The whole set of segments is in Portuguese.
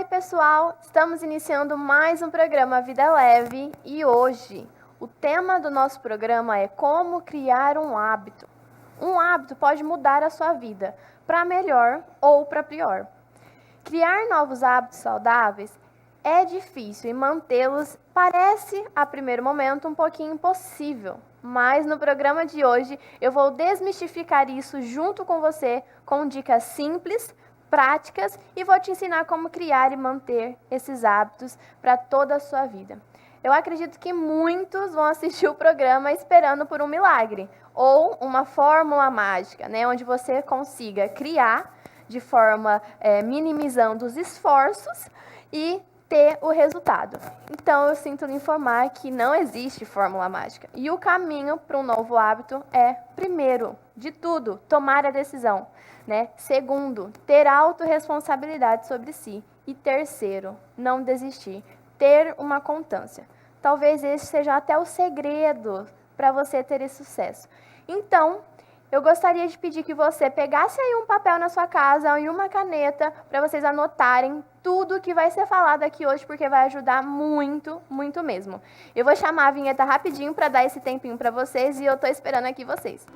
pessoal! Estamos iniciando mais um programa Vida Leve e hoje o tema do nosso programa é como criar um hábito. Um hábito pode mudar a sua vida para melhor ou para pior. Criar novos hábitos saudáveis é difícil e mantê-los parece, a primeiro momento, um pouquinho impossível. Mas no programa de hoje eu vou desmistificar isso junto com você com dicas simples, práticas e vou te ensinar como criar e manter esses hábitos para toda a sua vida. Eu acredito que muitos vão assistir o programa esperando por um milagre ou uma fórmula mágica, né, onde você consiga criar de forma minimizando os esforços e ter o resultado. Então, eu sinto lhe informar que não existe fórmula mágica. E o caminho para um novo hábito é, primeiro de tudo, tomar a decisão. Né? Segundo, ter autorresponsabilidade sobre si. E terceiro, não desistir. Ter uma constância. Talvez esse seja até o segredo para você ter esse sucesso. Então, eu gostaria de pedir que você pegasse aí um papel na sua casa e uma caneta para vocês anotarem tudo que vai ser falado aqui hoje, porque vai ajudar muito, muito mesmo. Eu vou chamar a vinheta rapidinho para dar esse tempinho para vocês e eu estou esperando aqui vocês.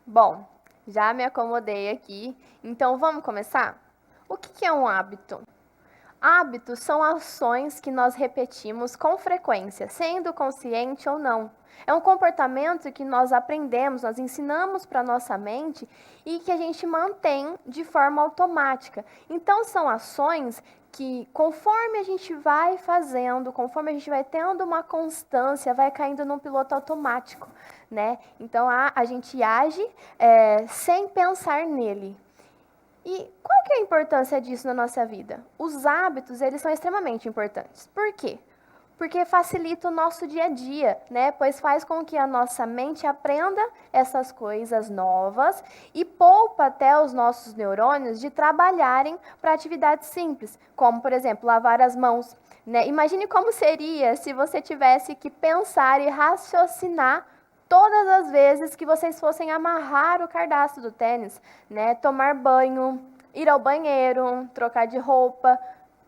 Bom, já me acomodei aqui, então vamos começar? O que é um hábito? Hábitos são ações que nós repetimos com frequência, sendo consciente ou não. É um comportamento que nós aprendemos, nós ensinamos para a nossa mente e que a gente mantém de forma automática. Então, são ações que, conforme a gente vai fazendo, conforme a gente vai tendo uma constância, vai caindo num piloto automático, né? Então, a gente age sem pensar nele. E qual que é a importância disso na nossa vida? Os hábitos, eles são extremamente importantes. Por quê? Porque facilita o nosso dia a dia, né? Pois faz com que a nossa mente aprenda essas coisas novas e poupa até os nossos neurônios de trabalharem para atividades simples, como, por exemplo, lavar as mãos, né? Imagine como seria se você tivesse que pensar e raciocinar todas as vezes que vocês fossem amarrar o cadarço do tênis, né? Tomar banho, ir ao banheiro, trocar de roupa.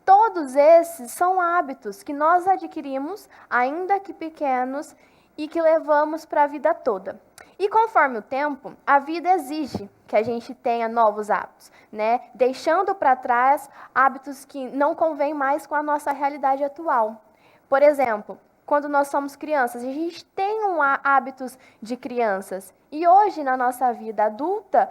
Todos esses são hábitos que nós adquirimos, ainda que pequenos, e que levamos para a vida toda. E conforme o tempo, a vida exige que a gente tenha novos hábitos, né? Deixando para trás hábitos que não convêm mais com a nossa realidade atual. Por exemplo, quando nós somos crianças, a gente tem hábitos de crianças. E hoje, na nossa vida adulta,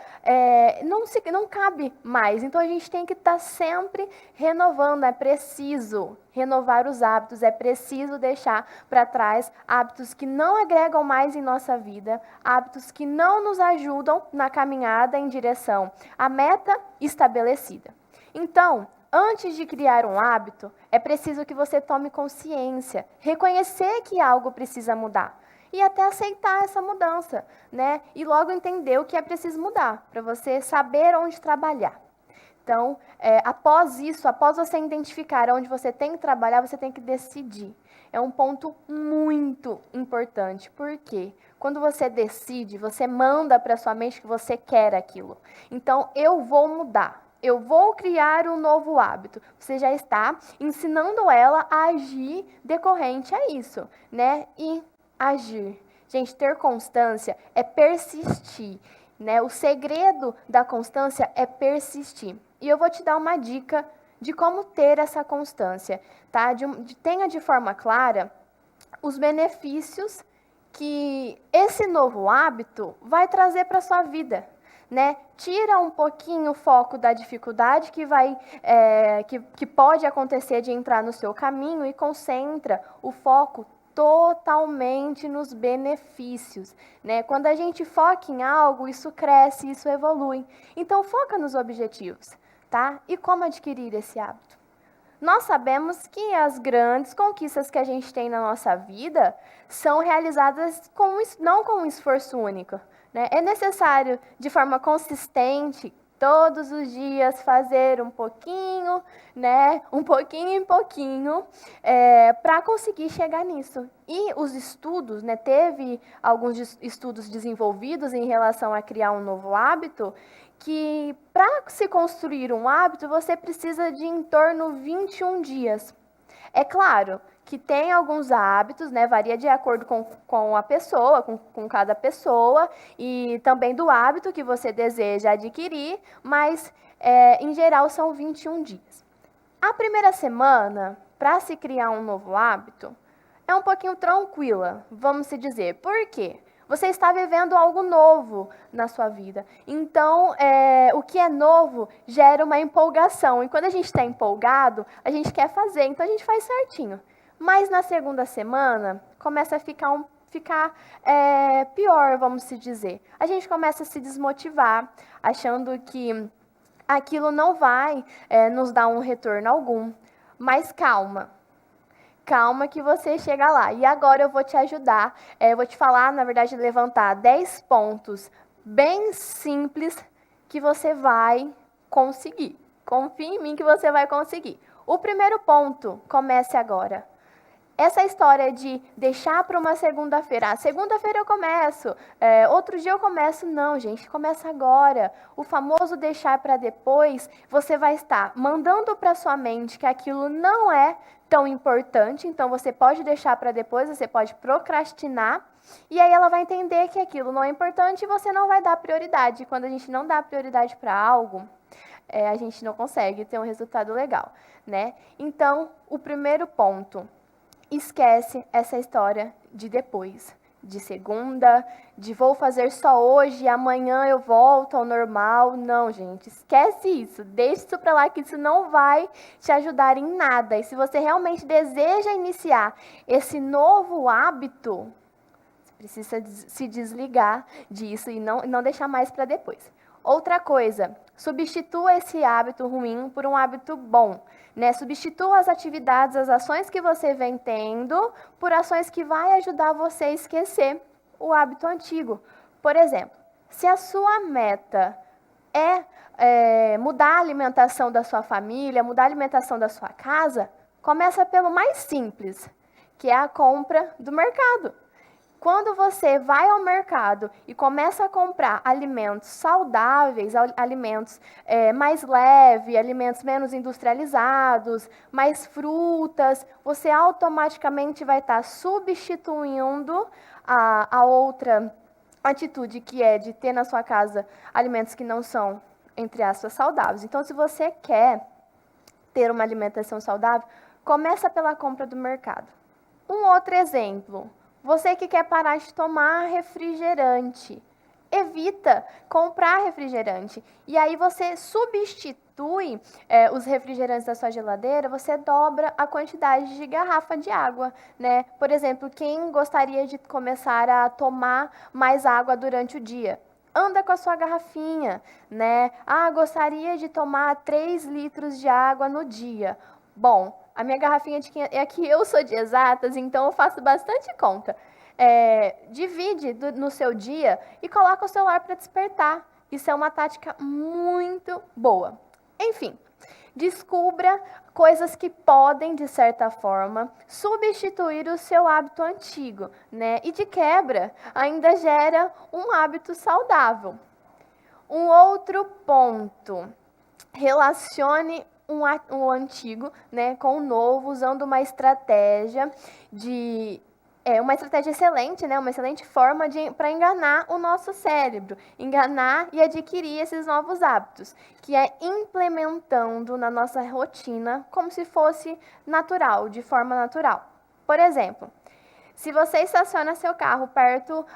não cabe mais. Então, a gente tem que estar sempre renovando. É preciso renovar os hábitos, é preciso deixar para trás hábitos que não agregam mais em nossa vida, hábitos que não nos ajudam na caminhada em direção à meta estabelecida. Então, antes de criar um hábito, é preciso que você tome consciência, reconhecer que algo precisa mudar e até aceitar essa mudança, né? E logo entender o que é preciso mudar, para você saber onde trabalhar. Então, após isso, após você identificar onde você tem que trabalhar, você tem que decidir. É um ponto muito importante, porque quando você decide, você manda para sua mente que você quer aquilo. Então, eu vou mudar. Eu vou criar um novo hábito. Você já está ensinando ela a agir decorrente a isso, né? E agir. Gente, ter constância é persistir, né? O segredo da constância é persistir. E eu vou te dar uma dica de como ter essa constância, tá? Tenha de forma clara os benefícios que esse novo hábito vai trazer para a sua vida. Né? Tira um pouquinho o foco da dificuldade que pode acontecer de entrar no seu caminho e concentra o foco totalmente nos benefícios. Né? Quando a gente foca em algo, isso cresce, isso evolui. Então, foca nos objetivos. Tá? E como adquirir esse hábito? Nós sabemos que as grandes conquistas que a gente tem na nossa vida são realizadas não com um esforço único. Né? É necessário, de forma consistente, todos os dias fazer um pouquinho, né? Um pouquinho em pouquinho, para conseguir chegar nisso. E os estudos, né? Teve alguns estudos desenvolvidos em relação a criar um novo hábito, que para se construir um hábito, você precisa de em torno de 21 dias. É claro que tem alguns hábitos, né, varia de acordo com a pessoa, com cada pessoa, e também do hábito que você deseja adquirir, mas, em geral, são 21 dias. A primeira semana, para se criar um novo hábito, é um pouquinho tranquila, vamos se dizer. Por quê? Você está vivendo algo novo na sua vida. Então, o que é novo gera uma empolgação. E quando a gente está empolgado, a gente quer fazer, então a gente faz certinho. Mas na segunda semana, começa a ficar pior, vamos se dizer. A gente começa a se desmotivar, achando que aquilo não vai nos dar um retorno algum. Mas calma. Calma que você chega lá. E agora eu vou te ajudar, eu vou te falar, na verdade, levantar 10 pontos bem simples que você vai conseguir. Confie em mim que você vai conseguir. O primeiro ponto, comece agora. Essa história de deixar para uma segunda-feira, segunda-feira eu começo, outro dia eu começo, não, gente, começa agora. O famoso deixar para depois, você vai estar mandando para sua mente que aquilo não é tão importante, então você pode deixar para depois, você pode procrastinar, e aí ela vai entender que aquilo não é importante e você não vai dar prioridade. Quando a gente não dá prioridade para algo, a gente não consegue ter um resultado legal, né? Então, o primeiro ponto, esquece essa história de depois, de segunda, de vou fazer só hoje, amanhã eu volto ao normal. Não, gente, esquece isso, deixa isso para lá que isso não vai te ajudar em nada. E se você realmente deseja iniciar esse novo hábito, você precisa se desligar disso e não deixar mais para depois. Outra coisa, substitua esse hábito ruim por um hábito bom, né? Substitua as atividades, as ações que você vem tendo por ações que vai ajudar você a esquecer o hábito antigo. Por exemplo, se a sua meta é mudar a alimentação da sua família, mudar a alimentação da sua casa, começa pelo mais simples, que é a compra do mercado. Quando você vai ao mercado e começa a comprar alimentos saudáveis, alimentos mais leves, alimentos menos industrializados, mais frutas, você automaticamente vai estar substituindo a outra atitude, que é de ter na sua casa alimentos que não são, entre aspas, saudáveis. Então, se você quer ter uma alimentação saudável, começa pela compra do mercado. Um outro exemplo. Você que quer parar de tomar refrigerante, evita comprar refrigerante. E aí você substitui os refrigerantes da sua geladeira, você dobra a quantidade de garrafa de água, né? Por exemplo, quem gostaria de começar a tomar mais água durante o dia? Anda com a sua garrafinha, né? Ah, gostaria de tomar 3 litros de água no dia. Bom, a minha garrafinha é que eu sou de exatas, então eu faço bastante conta. Divide no seu dia e coloca o celular para despertar. Isso é uma tática muito boa. Enfim, descubra coisas que podem, de certa forma, substituir o seu hábito antigo, né? E de quebra, ainda gera um hábito saudável. Um outro ponto, relacione o antigo, né, com o novo, usando uma estratégia uma estratégia excelente, né, uma excelente forma para enganar o nosso cérebro, enganar e adquirir esses novos hábitos, que é implementando na nossa rotina como se fosse natural, de forma natural. Por exemplo, se você estaciona seu carro perto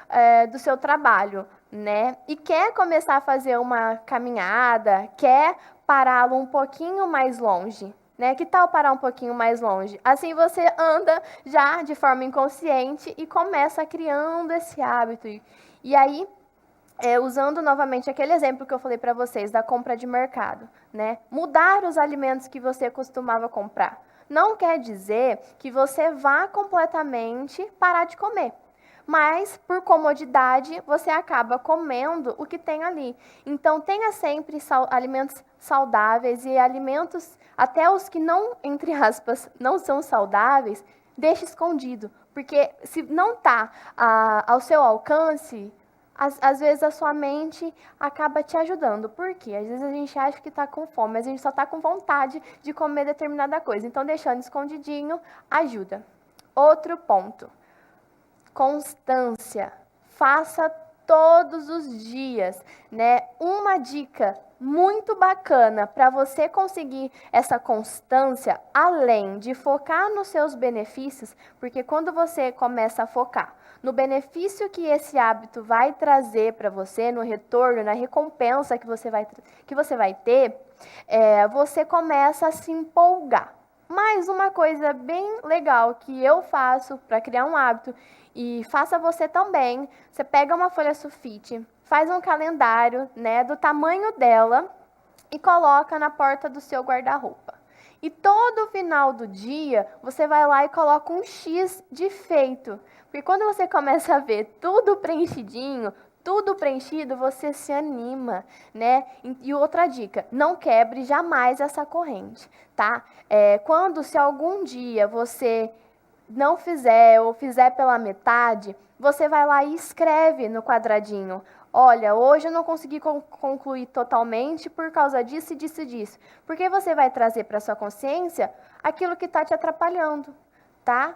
do seu trabalho, né, e quer começar a fazer uma caminhada, quer pará-lo um pouquinho mais longe, né? Que tal parar um pouquinho mais longe? Assim você anda já de forma inconsciente e começa criando esse hábito. E aí, usando novamente aquele exemplo que eu falei para vocês da compra de mercado, né? Mudar os alimentos que você costumava comprar. Não quer dizer que você vá completamente parar de comer. mas por comodidade você acaba comendo o que tem ali. Então tenha sempre alimentos saudáveis e alimentos, até os que não, entre aspas, não são saudáveis, deixe escondido, porque se não está ao seu alcance, às vezes a sua mente acaba te ajudando. Por quê? Às vezes a gente acha que está com fome, mas a gente só está com vontade de comer determinada coisa. Então, deixando escondidinho ajuda. Outro ponto. Constância. Faça todos os dias, né? Uma dica muito bacana para você conseguir essa constância, além de focar nos seus benefícios, porque quando você começa a focar no benefício que esse hábito vai trazer para você, no retorno, na recompensa que você vai ter, você começa a se empolgar. Mas uma coisa bem legal que eu faço para criar um hábito, e faça você também, você pega uma folha sulfite, faz um calendário, né, do tamanho dela e coloca na porta do seu guarda-roupa. E todo final do dia, você vai lá e coloca um X de feito. Porque quando você começa a ver tudo preenchidinho, tudo preenchido, você se anima, né? E outra dica, não quebre jamais essa corrente, tá? Se algum dia você não fizer ou fizer pela metade, você vai lá e escreve no quadradinho. Olha, hoje eu não consegui concluir totalmente por causa disso e disso e disso. Porque você vai trazer para sua consciência aquilo que está te atrapalhando, tá?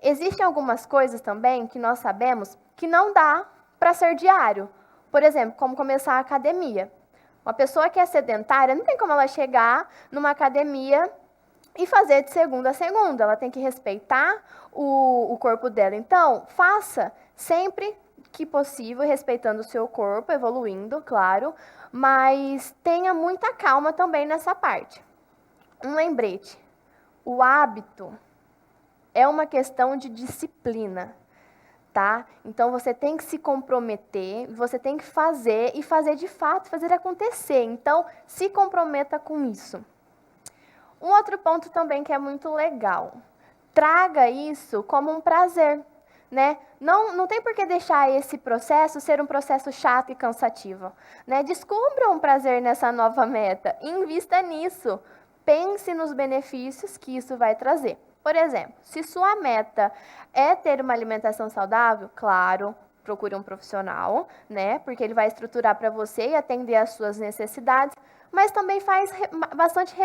Existem algumas coisas também que nós sabemos que não dá para ser diário. Por exemplo, como começar a academia. Uma pessoa que é sedentária, não tem como ela chegar numa academia e fazer de segunda a segunda. Ela tem que respeitar o corpo dela. Então, faça sempre que possível, respeitando o seu corpo, evoluindo, claro, mas tenha muita calma também nessa parte. Um lembrete: o hábito é uma questão de disciplina, tá? Então, você tem que se comprometer, você tem que fazer, e fazer de fato, fazer acontecer. Então, se comprometa com isso. Um outro ponto também que é muito legal: traga isso como um prazer, né? Não tem por que deixar esse processo ser um processo chato e cansativo, né? Descubra um prazer nessa nova meta, invista nisso, pense nos benefícios que isso vai trazer. Por exemplo, se sua meta é ter uma alimentação saudável, claro, procure um profissional, né? Porque ele vai estruturar para você e atender às suas necessidades, mas também faz bastante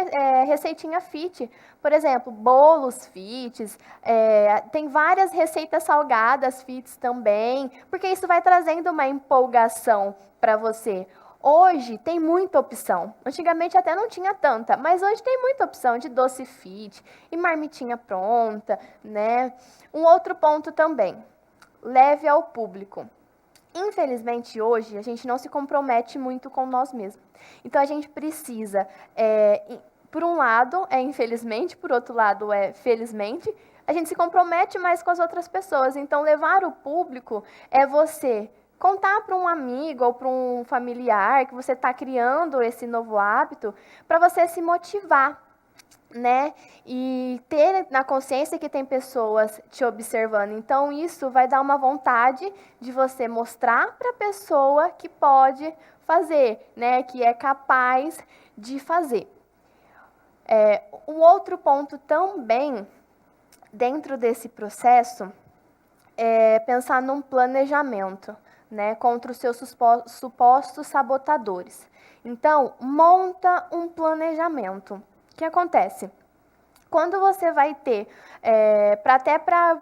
receitinha fit. Por exemplo, bolos fits, tem várias receitas salgadas fits também, porque isso vai trazendo uma empolgação para você. Hoje tem muita opção. Antigamente até não tinha tanta, mas hoje tem muita opção de doce fit e marmitinha pronta, né? Um outro ponto também: leve ao público. Infelizmente, hoje, a gente não se compromete muito com nós mesmos. Então, a gente precisa, por um lado, infelizmente, por outro lado, felizmente, a gente se compromete mais com as outras pessoas. Então, levar o público é você contar para um amigo ou para um familiar que você está criando esse novo hábito, para você se motivar, né? E ter na consciência que tem pessoas te observando. Então, isso vai dar uma vontade de você mostrar para a pessoa que pode fazer, né? Que é capaz de fazer. Um outro ponto também, dentro desse processo, é pensar num planejamento, né? Contra os seus supostos sabotadores. Então, monta um planejamento. O que acontece? Quando você vai ter, até para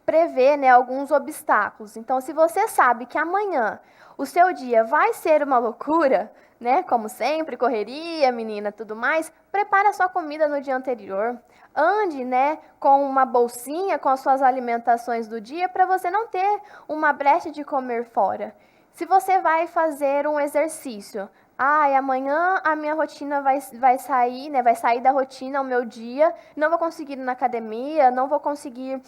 prever, né, alguns obstáculos. Então, se você sabe que amanhã o seu dia vai ser uma loucura, né, como sempre, correria, menina, tudo mais, prepare a sua comida no dia anterior. Ande, né, com uma bolsinha com as suas alimentações do dia para você não ter uma brecha de comer fora. Se você vai fazer um exercício, amanhã a minha rotina vai sair, né? Vai sair da rotina o meu dia, não vou conseguir ir na academia, não vou conseguir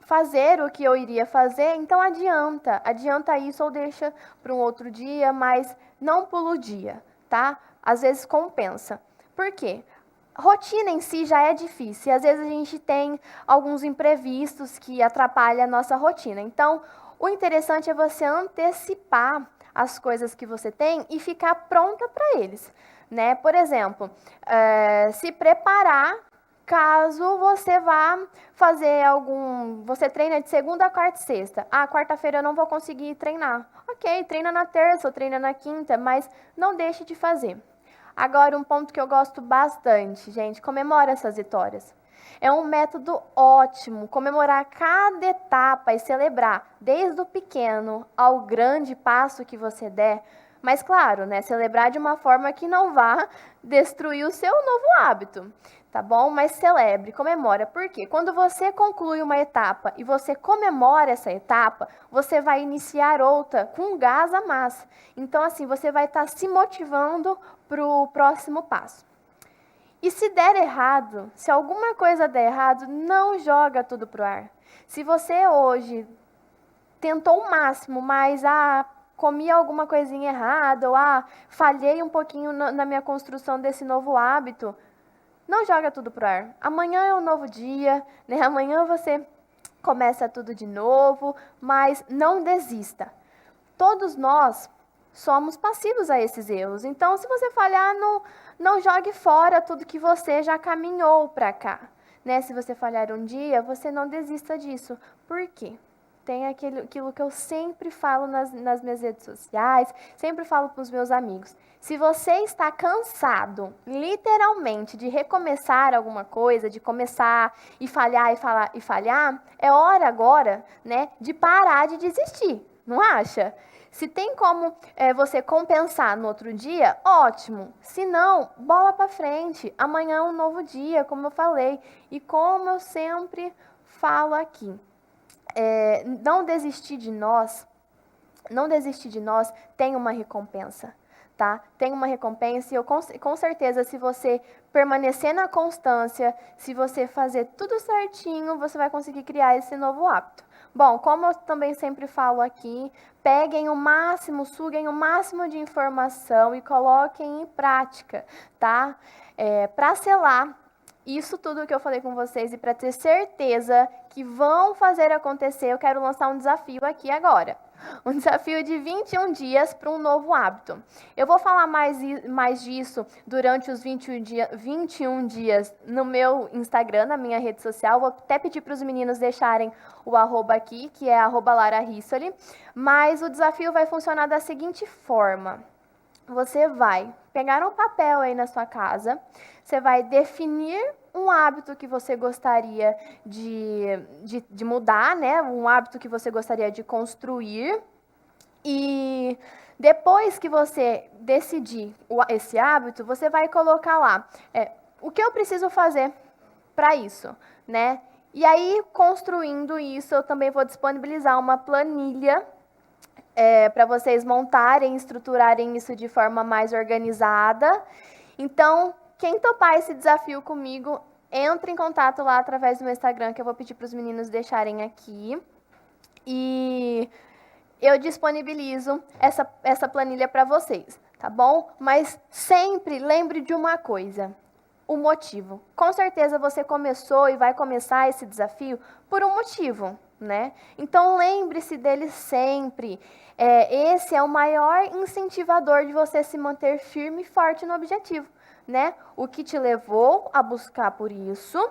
fazer o que eu iria fazer, então adianta isso ou deixa para um outro dia, mas não pula o dia, tá? Às vezes compensa. Por quê? rotina em si já é difícil. E às vezes a gente tem alguns imprevistos que atrapalham a nossa rotina. Então, o interessante é você antecipar as coisas que você tem e ficar pronta para eles, né? Por exemplo, se preparar caso você vá fazer você treina de segunda, quarta e sexta. Quarta-feira eu não vou conseguir treinar. Ok, treina na terça ou treina na quinta, mas não deixe de fazer. Agora, um ponto que eu gosto bastante, gente, comemora essas vitórias. É um método ótimo, comemorar cada etapa e celebrar, desde o pequeno ao grande passo que você der. Mas, claro, né, celebrar de uma forma que não vá destruir o seu novo hábito, tá bom? Mas celebre, comemora. Por quê? Quando você conclui uma etapa e você comemora essa etapa, você vai iniciar outra com gás a mais. Então, assim, você vai estar se motivando para o próximo passo. E se der errado, se alguma coisa der errado, não joga tudo pro ar. Se você hoje tentou o máximo, mas comi alguma coisinha errada, ou falhei um pouquinho na minha construção desse novo hábito, não joga tudo pro ar. Amanhã é um novo dia, né? Amanhã você começa tudo de novo, mas não desista. Todos nós somos passivos a esses erros. Então, se você falhar, não jogue fora tudo que você já caminhou para cá, né? Se você falhar um dia, você não desista disso. Por quê? Tem aquilo que eu sempre falo nas minhas redes sociais, sempre falo para os meus amigos. Se você está cansado, literalmente, de recomeçar alguma coisa, de começar e falhar, e falhar, é hora agora, né, de parar de desistir, não acha? Se tem como você compensar no outro dia, ótimo. Se não, bola para frente. Amanhã é um novo dia, como eu falei. E como eu sempre falo aqui, não desistir de nós tem uma recompensa, tá? Tem uma recompensa e com certeza, se você permanecer na constância, se você fazer tudo certinho, você vai conseguir criar esse novo hábito. Bom, como eu também sempre falo aqui, peguem o máximo, suguem o máximo de informação e coloquem em prática, tá? Para selar isso tudo que eu falei com vocês e para ter certeza que vão fazer acontecer, eu quero lançar um desafio aqui agora. Um desafio de 21 dias para um novo hábito. Eu vou falar mais disso durante os 21 dias no meu Instagram, na minha rede social. Vou até pedir para os meninos deixarem o arroba aqui, que é @lararissoli. Mas o desafio vai funcionar da seguinte forma. Você vai pegar um papel aí na sua casa, você vai definir um hábito que você gostaria de mudar, né? Um hábito que você gostaria de construir. E depois que você decidir esse hábito, você vai colocar lá o que eu preciso fazer para isso, né? E aí, construindo isso, eu também vou disponibilizar uma planilha para vocês montarem, estruturarem isso de forma mais organizada. Então, quem topar esse desafio comigo, entre em contato lá através do meu Instagram, que eu vou pedir para os meninos deixarem aqui. E eu disponibilizo essa planilha para vocês, tá bom? Mas sempre lembre de uma coisa, o motivo. Com certeza você começou e vai começar esse desafio por um motivo, né? Então lembre-se dele sempre. Esse é o maior incentivador de você se manter firme e forte no objetivo, né? O que te levou a buscar por isso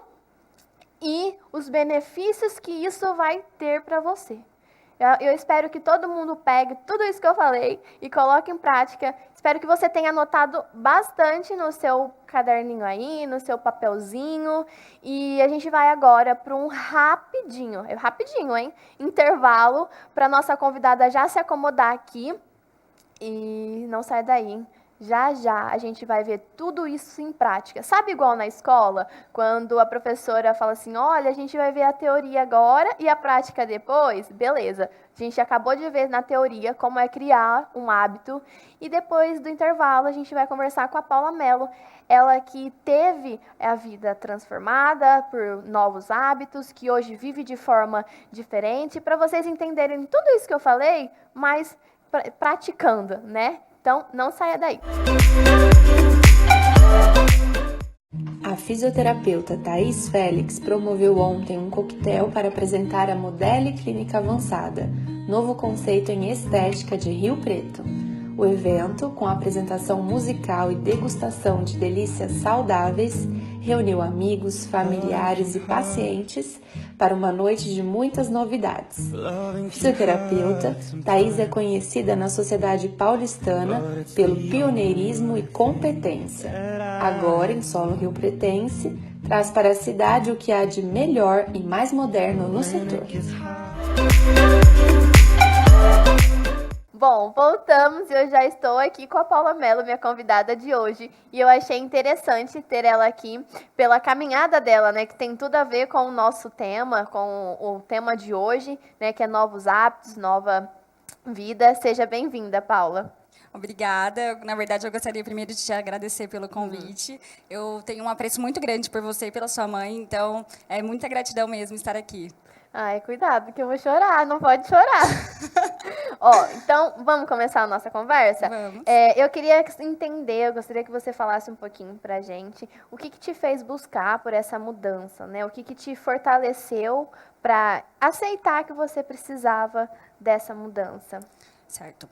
e os benefícios que isso vai ter para você. Eu espero que todo mundo pegue tudo isso que eu falei e coloque em prática. Espero que você tenha anotado bastante no seu caderninho aí, no seu papelzinho. E a gente vai agora para um rapidinho, hein? Intervalo, para nossa convidada já se acomodar aqui. E não sai daí, hein? Já a gente vai ver tudo isso em prática. Sabe igual na escola, quando a professora fala assim, olha, a gente vai ver a teoria agora e a prática depois? Beleza, a gente acabou de ver na teoria como é criar um hábito e depois do intervalo a gente vai conversar com a Paula Mello, ela que teve a vida transformada por novos hábitos, que hoje vive de forma diferente, para vocês entenderem tudo isso que eu falei, mas praticando, né? Então, não saia daí. A fisioterapeuta Thaís Félix promoveu ontem um coquetel para apresentar a Modele Clínica Avançada, novo conceito em estética de Rio Preto. O evento, com apresentação musical e degustação de delícias saudáveis, reuniu amigos, familiares e pacientes para uma noite de muitas novidades. Fisioterapeuta, Thaís é conhecida na sociedade paulistana pelo pioneirismo e competência. Agora, em solo riopretense, traz para a cidade o que há de melhor e mais moderno no setor. Bom, voltamos e eu já estou aqui com a Paula Mello, minha convidada de hoje. E eu achei interessante ter ela aqui pela caminhada dela, né? Que tem tudo a ver com o nosso tema, com o tema de hoje, né? Que é novos hábitos, nova vida. Seja bem-vinda, Paula. Obrigada. Na verdade, eu gostaria primeiro de te agradecer pelo convite. Eu tenho um apreço muito grande por você e pela sua mãe, então é muita gratidão mesmo estar aqui. Ai, cuidado, que eu vou chorar, não pode chorar. Ó, então, vamos começar a nossa conversa? Vamos. Eu queria entender, eu gostaria que você falasse um pouquinho pra gente o que te fez buscar por essa mudança, né? O que te fortaleceu para aceitar que você precisava dessa mudança? Certo.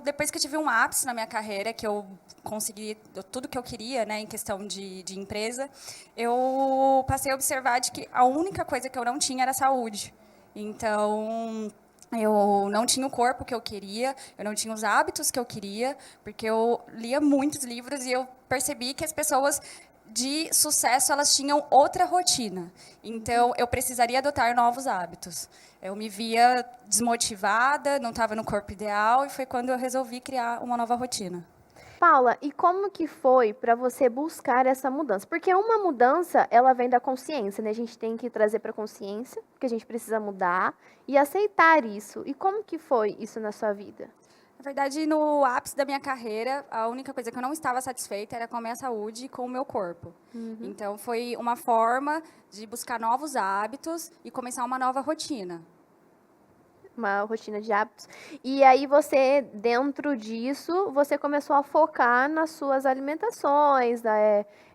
Depois que eu tive um ápice na minha carreira, que eu consegui tudo que eu queria, né, em questão de empresa, eu passei a observar de que a única coisa que eu não tinha era saúde. Então, eu não tinha o corpo que eu queria, eu não tinha os hábitos que eu queria, porque eu lia muitos livros e eu percebi que as pessoas de sucesso, elas tinham outra rotina. Então, eu precisaria adotar novos hábitos. Eu me via desmotivada, não estava no corpo ideal, e foi quando eu resolvi criar uma nova rotina. Paula, e como que foi para você buscar essa mudança? Porque uma mudança, ela vem da consciência, né? A gente tem que trazer para a consciência que a gente precisa mudar e aceitar isso. E como que foi isso na sua vida? Na verdade, no ápice da minha carreira, a única coisa que eu não estava satisfeita era com a minha saúde e com o meu corpo. Então, foi uma forma de buscar novos hábitos e começar uma nova rotina. Uma rotina de hábitos. E aí você, dentro disso, você começou a focar nas suas alimentações,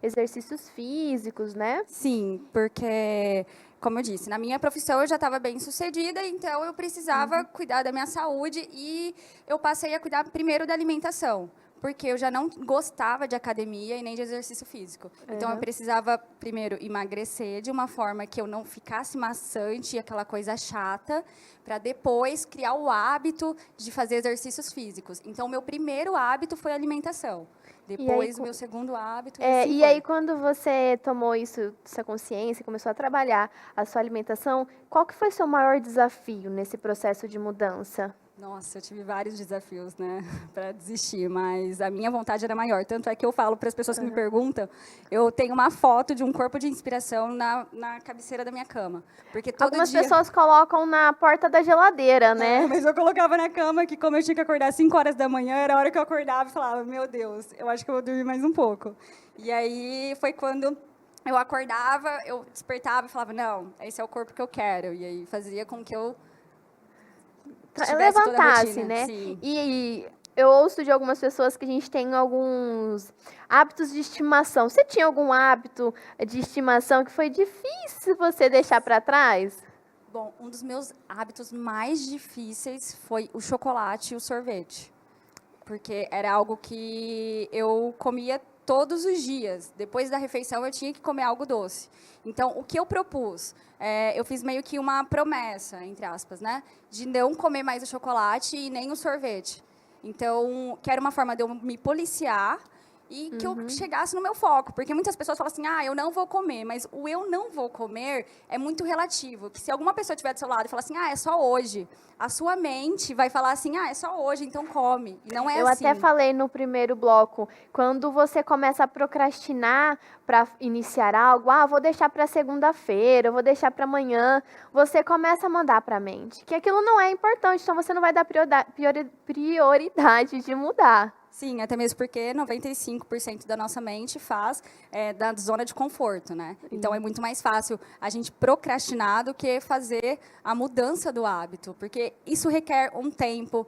exercícios físicos, né? Sim, porque, como eu disse, na minha profissão eu já estava bem sucedida, então eu precisava cuidar da minha saúde e eu passei a cuidar primeiro da alimentação, porque eu já não gostava de academia e nem de exercício físico. Então, eu precisava, primeiro, emagrecer de uma forma que eu não ficasse maçante, aquela coisa chata, para depois criar o hábito de fazer exercícios físicos. Então, o meu primeiro hábito foi a alimentação. Depois, o meu segundo hábito... E aí, quando você tomou isso, essa consciência, começou a trabalhar a sua alimentação, qual que foi o seu maior desafio nesse processo de mudança? Nossa, eu tive vários desafios, né, para desistir, mas a minha vontade era maior. Tanto é que eu falo para as pessoas que me perguntam, eu tenho uma foto de um corpo de inspiração na cabeceira da minha cama. Porque todo Algumas dia... pessoas colocam na porta da geladeira, né? Mas eu colocava na cama que, como eu tinha que acordar às 5 horas da manhã, era a hora que eu acordava e falava, meu Deus, eu acho que eu vou dormir mais um pouco. E aí foi quando eu acordava, eu despertava e falava, não, esse é o corpo que eu quero. E aí fazia com que eu levantasse, né? Sim. E eu ouço de algumas pessoas que a gente tem alguns hábitos de estimação. Você tinha algum hábito de estimação que foi difícil você deixar para trás? Bom, um dos meus hábitos mais difíceis foi o chocolate e o sorvete. Porque era algo que eu comia todos os dias. Depois da refeição, eu tinha que comer algo doce. Então, o que eu propus? Eu fiz meio que uma promessa, entre aspas, né? De não comer mais o chocolate e nem o sorvete. Então, que era uma forma de eu me policiar e que eu chegasse no meu foco. Porque muitas pessoas falam assim, eu não vou comer. Mas o eu não vou comer é muito relativo. Que se alguma pessoa estiver do seu lado e falar assim, é só hoje, a sua mente vai falar assim, é só hoje, então come. E não é assim. Eu até falei no primeiro bloco, quando você começa a procrastinar para iniciar algo, vou deixar para segunda-feira, vou deixar para amanhã, você começa a mandar para a mente que aquilo não é importante, então você não vai dar prioridade de mudar. Sim, até mesmo porque 95% da nossa mente faz da zona de conforto, né? Então, é muito mais fácil a gente procrastinar do que fazer a mudança do hábito, porque isso requer um tempo,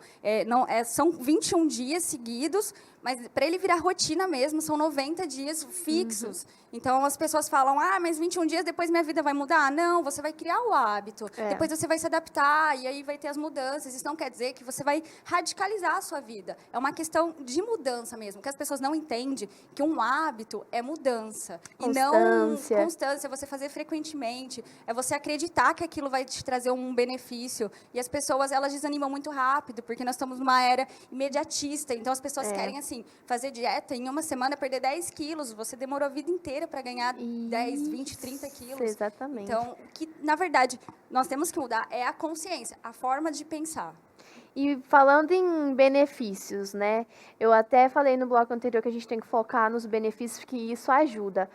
são 21 dias seguidos Mas para ele virar rotina mesmo, são 90 dias fixos. Então, as pessoas falam, mas 21 dias depois minha vida vai mudar. Não, você vai criar o hábito. Depois você vai se adaptar, e aí vai ter as mudanças. Isso não quer dizer que você vai radicalizar a sua vida. É uma questão de mudança mesmo, que as pessoas não entendem que um hábito é mudança. Constância. E não constância, é você fazer frequentemente. É você acreditar que aquilo vai te trazer um benefício. E as pessoas, elas desanimam muito rápido, porque nós estamos numa era imediatista. Então, as pessoas querem, assim, fazer dieta, em uma semana perder 10 quilos. Você demorou a vida inteira para ganhar 10, 20, 30 quilos. Exatamente. Então, o que, na verdade, nós temos que mudar é a consciência, a forma de pensar. E falando em benefícios, né? Eu até falei no bloco anterior que a gente tem que focar nos benefícios, que isso ajuda.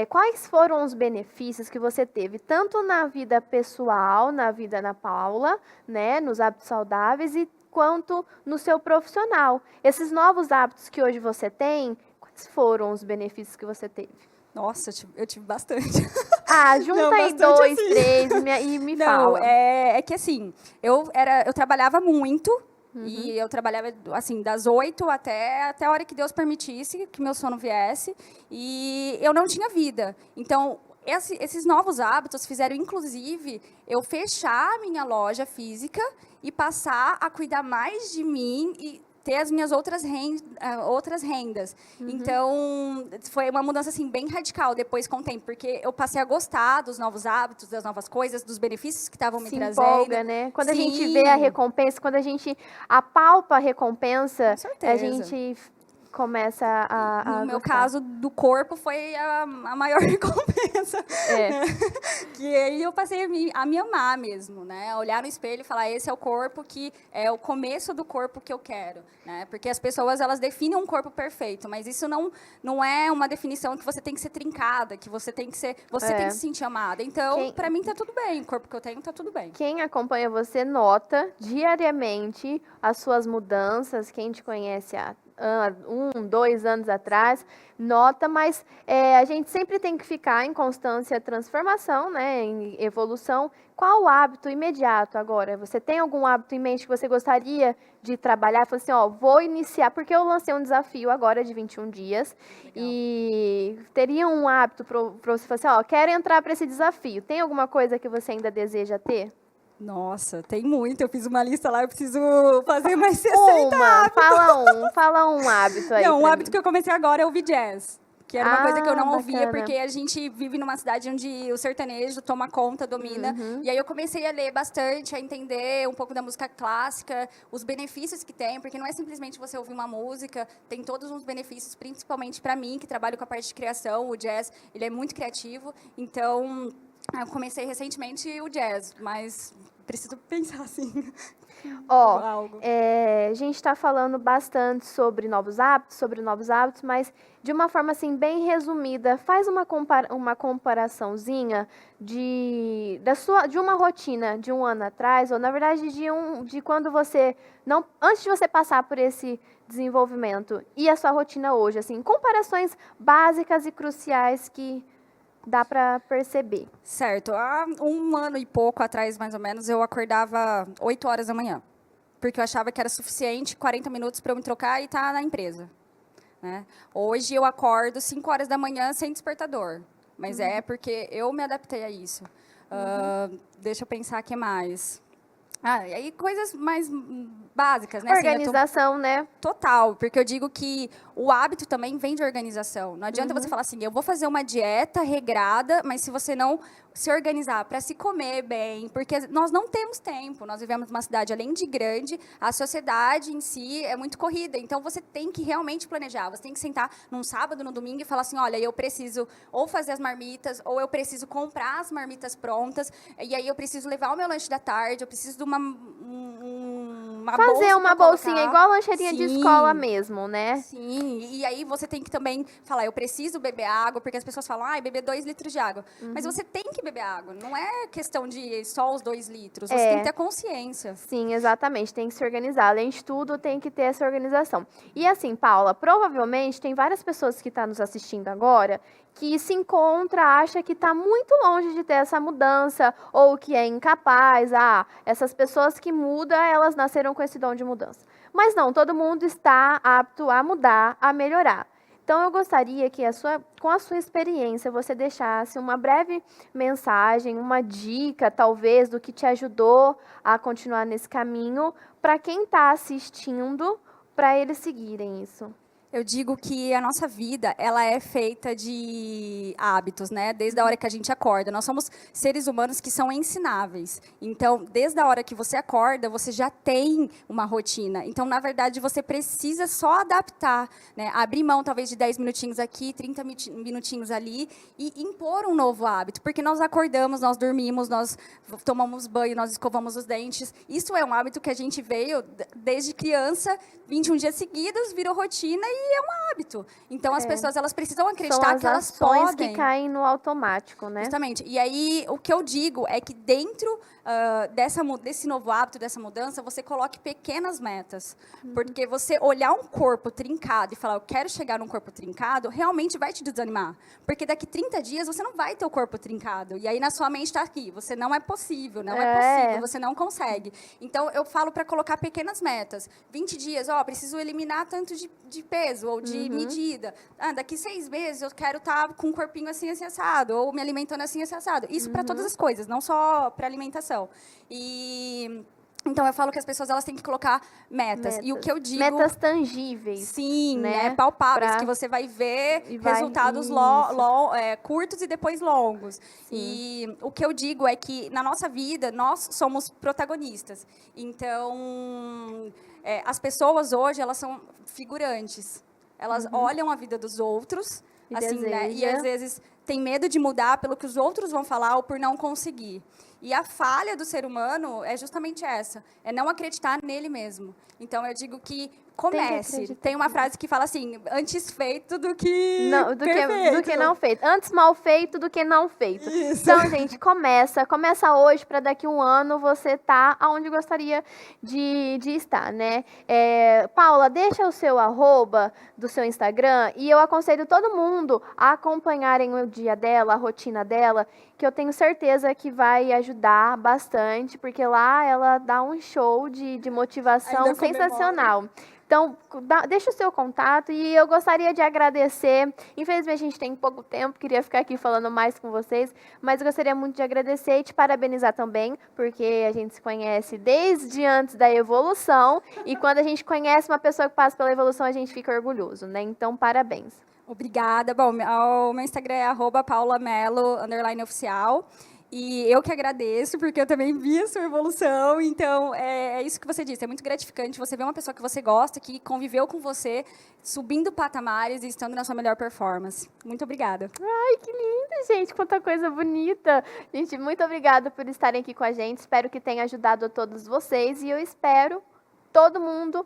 Quais foram os benefícios que você teve, tanto na vida pessoal, na vida da Paula, né? Nos hábitos saudáveis, e quanto no seu profissional? Esses novos hábitos que hoje você tem, quais foram os benefícios que você teve? Nossa, eu tive bastante. Junta Não, aí bastante 2, assim. 3 e me fala. É que assim, eu trabalhava muito, e eu trabalhava assim, das 8 até a hora que Deus permitisse que meu sono viesse, e eu não tinha vida. Então, esses novos hábitos fizeram, inclusive, eu fechar a minha loja física e passar a cuidar mais de mim e ter as minhas outras rendas. Então, foi uma mudança assim, bem radical depois com o tempo, porque eu passei a gostar dos novos hábitos, das novas coisas, dos benefícios que estavam me trazendo. Empolga, né? Quando a gente Sim. vê a recompensa, quando a gente apalpa a recompensa, Com certeza. a gente começa a No meu gostar. caso, do corpo, foi a maior recompensa. Que aí eu passei a me amar mesmo, né? Olhar no espelho e falar, esse é o corpo que é o começo do corpo que eu quero, né? Porque as pessoas, elas definem um corpo perfeito, mas isso não é uma definição que você tem que ser trincada, que você tem que ser, tem que se sentir amada. Então, para mim tá tudo bem, o corpo que eu tenho tá tudo bem. Quem acompanha você nota diariamente as suas mudanças, quem te conhece há 1, 2 anos atrás, nota, mas a gente sempre tem que ficar em constância transformação, né, em evolução. Qual o hábito imediato agora? Você tem algum hábito em mente que você gostaria de trabalhar? Falei assim, vou iniciar, porque eu lancei um desafio agora de 21 dias. Legal. E teria um hábito para você falar assim, quero entrar para esse desafio. Tem alguma coisa que você ainda deseja ter? Nossa, tem muito. Eu fiz uma lista lá, eu preciso fazer mais 60 hábitos. Fala um hábito aí. Não, um hábito que eu comecei agora é ouvir jazz. Que era uma coisa que eu não ouvia, bacana. porque a gente vive numa cidade onde o sertanejo toma conta, domina. E aí eu comecei a ler bastante, a entender um pouco da música clássica, os benefícios que tem, porque não é simplesmente você ouvir uma música, tem todos os benefícios, principalmente para mim, que trabalho com a parte de criação. O jazz, ele é muito criativo. Então, eu comecei recentemente o jazz, mas preciso pensar assim. A gente está falando bastante sobre novos hábitos, mas de uma forma assim bem resumida, faz uma comparaçãozinha de uma rotina de um ano atrás, ou na verdade de quando você antes de você passar por esse desenvolvimento e a sua rotina hoje, assim, comparações básicas e cruciais que dá para perceber. Certo. Há 1 ano e pouco atrás, mais ou menos, eu acordava 8 horas da manhã. Porque eu achava que era suficiente 40 minutos para eu me trocar e estar na empresa. Né? Hoje eu acordo 5 horas da manhã sem despertador. Mas é porque eu me adaptei a isso. Deixa eu pensar o que mais. E aí coisas mais básicas, né? Organização, né? Total, porque eu digo que o hábito também vem de organização. Não adianta você falar assim, eu vou fazer uma dieta regrada, mas se você não se organizar para se comer bem, porque nós não temos tempo, nós vivemos numa cidade, além de grande, a sociedade em si é muito corrida, então você tem que realmente planejar, você tem que sentar num sábado, no domingo e falar assim, olha, eu preciso ou fazer as marmitas, ou eu preciso comprar as marmitas prontas, e aí eu preciso levar o meu lanche da tarde, eu preciso de uma fazer uma bolsinha, colocar. igual a lancheirinha de escola mesmo, né? Sim, e aí você tem que também falar, eu preciso beber água, porque as pessoas falam, beber 2 litros de água. Mas você tem que beber água, não é questão de só os 2 litros, você tem que ter consciência. Sim, exatamente, tem que se organizar. Além de tudo, tem que ter essa organização. E assim, Paula, provavelmente tem várias pessoas que estão nos assistindo agora que se encontra, acha que está muito longe de ter essa mudança, ou que é incapaz. Essas pessoas que mudam, elas nasceram com esse dom de mudança. Mas não, todo mundo está apto a mudar, a melhorar. Então, eu gostaria que, com a sua experiência, você deixasse uma breve mensagem, uma dica, talvez, do que te ajudou a continuar nesse caminho, para quem está assistindo, para eles seguirem isso. Eu digo que a nossa vida, ela é feita de hábitos, né? Desde a hora que a gente acorda. Nós somos seres humanos que são ensináveis. Então, desde a hora que você acorda, você já tem uma rotina. Então, na verdade, você precisa só adaptar, né? Abrir mão, talvez, de 10 minutinhos aqui, 30 minutinhos ali e impor um novo hábito. Porque nós acordamos, nós dormimos, nós tomamos banho, nós escovamos os dentes. Isso é um hábito que a gente veio desde criança, 21 dias seguidos, virou rotina e é um hábito. Então, as pessoas, elas precisam acreditar que elas podem. São as ações que caem no automático, né? Justamente. E aí, o que eu digo é que dentro desse novo hábito, dessa mudança, você coloque pequenas metas. Porque você olhar um corpo trincado e falar, eu quero chegar num corpo trincado, realmente vai te desanimar. Porque daqui 30 dias, você não vai ter o corpo trincado. E aí, na sua mente, está aqui. Você não é possível, você não consegue. Então, eu falo para colocar pequenas metas. 20 dias, preciso eliminar tanto de peso ou de medida. Daqui 6 meses, eu quero estar com um corpinho assim, assim, assado. Ou me alimentando assim, assim, assado. Isso para todas as coisas, não só para alimentação. Então, eu falo que as pessoas, elas têm que colocar metas. E o que eu digo... Metas tangíveis. Sim, né? Palpáveis, que você vai ver resultados curtos e depois longos. Sim. E o que eu digo é que, na nossa vida, nós somos protagonistas. Então, as pessoas hoje, elas são figurantes. Elas olham a vida dos outros, assim, né? E às vezes tem medo de mudar pelo que os outros vão falar ou por não conseguir. E a falha do ser humano é justamente essa, é não acreditar nele mesmo. Então, eu digo que comece. Tem uma frase que fala assim, antes feito do que do que não feito. Antes mal feito do que não feito. Isso. Então, gente, começa hoje para daqui 1 ano você tá aonde gostaria de estar, né? Paula, deixa o seu @ do seu Instagram e eu aconselho todo mundo a acompanharem o dia dela, a rotina dela, que eu tenho certeza que vai ajudar bastante, porque lá ela dá um show de motivação sensacional. Então, deixa o seu contato e eu gostaria de agradecer. Infelizmente, a gente tem pouco tempo, queria ficar aqui falando mais com vocês, mas eu gostaria muito de agradecer e te parabenizar também, porque a gente se conhece desde antes da evolução e quando a gente conhece uma pessoa que passa pela evolução, a gente fica orgulhoso, né? Então, parabéns. Obrigada. Bom, o meu Instagram é @paulamelo_oficial. E eu que agradeço, porque eu também vi a sua evolução. Então, é isso que você disse. É muito gratificante você ver uma pessoa que você gosta, que conviveu com você, subindo patamares e estando na sua melhor performance. Muito obrigada. Ai, que lindo, gente. Quanta coisa bonita. Gente, muito obrigada por estarem aqui com a gente. Espero que tenha ajudado a todos vocês. E eu espero todo mundo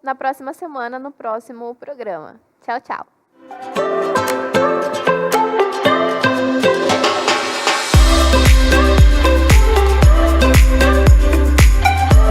na próxima semana, no próximo programa. Tchau, tchau.